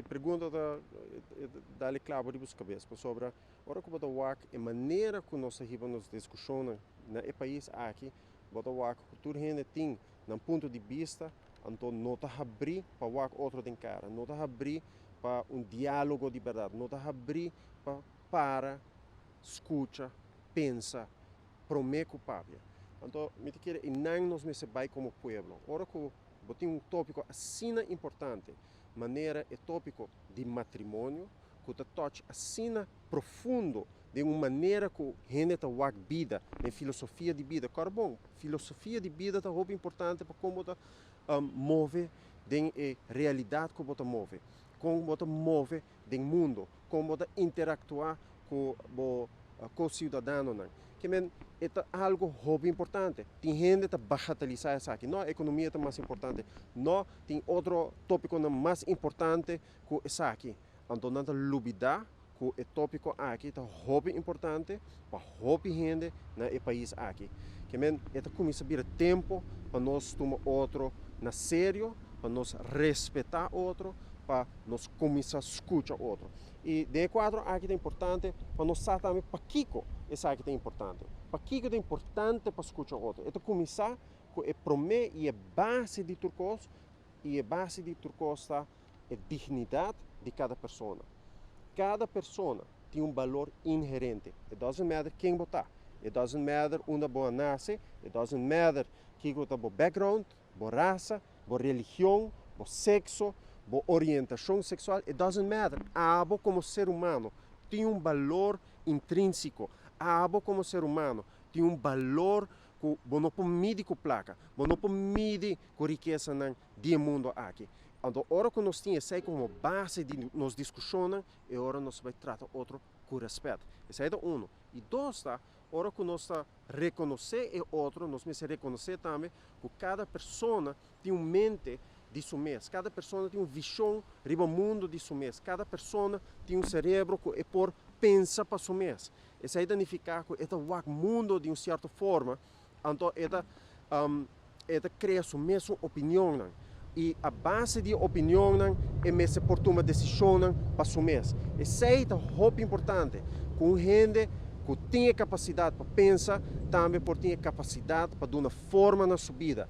pergunta dá-lhe clavo de cabeça sobre a hora que bota wak e maneira que nós nos discussão na país aqui bota wak cultura gente tem num ponto de vista então não está abrir para wak outro tem cara não está abrir para diálogo de verdade não está abrir para escuta pensa promete culpável então me quer e não nos me se vai como povo ora que botem tópico assim importante maneira é tópico de matrimônio que toca assim profundo de uma maneira que gente está wak vida em filosofia de vida cara bom filosofia de vida é muito importante para como está move de realidade que você move como você move do mundo como você interactuar com o cidadão que é algo muito importante. Tem gente que bagateliza isso aqui. Não, a economia é mais importante. Não, tem outro tópico mais importante que isso aqui. Então, não lubida que o tópico aqui é muito importante para muita gente no país aqui. Que é começa a vir tempo para nós tomar outro na sério, para nós respeitar outro, para nós começar a escutar outro. E de quatro aqui é importante para nós saber também para Kiko, isso aqui é importante. Para Kiko é importante para escutar outro. É começar com a promessa e a base de turcos, e a base de turcos está a dignidade de cada pessoa. Cada pessoa tem um valor inerente. It doesn't matter quem votar. It doesn't matter onde você nasce. It doesn't matter que você tem background, boa raça, boa religião, boa sexo, boa orientação sexual. It doesn't matter. Você como ser humano tem um valor intrínseco. Você como ser humano tem um valor que você não pode medir com placa. Você não pode medir com riqueza do mundo aqui. Então, agora que nós temos isso como base de nossa discussão, e agora nós vamos tratar outro com respeito. Isso é um. E dois, agora que nós reconhecer o outro, nós vamos reconhecer também que cada pessoa tem uma mente de si mesmo. Cada pessoa tem uma visão riba o mundo de si mesmo. Cada pessoa tem um cérebro que é por pensar para si mesmo. Isso aí significa que é o mundo de uma certa forma, então é cria sua mesma opinião. E a base de opinião é mesmo por tomar decisão para si mesmo. Isso é muito importante. Com gente que tem capacidade para pensar, também por ter capacidade para dar uma forma na sua vida.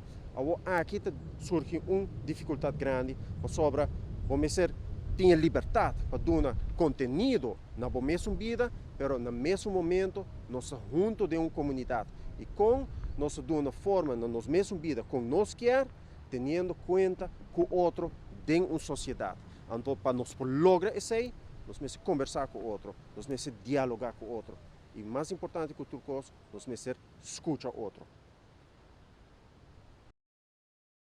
Aqui surge uma dificuldade grande sobre vamos ser tem liberdade para dar conteúdo na mesma vida, mas no mesmo momento nós juntos de uma comunidade e com nós damos uma forma na nossa mesma vida com nós quer tendo conta que o outro tem uma sociedade. Então, para nós lograr isso aí, nós precisamos conversar com o outro, nós precisamos dialogar com o outro. E mais importante que tudo, nós precisamos escutar o outro.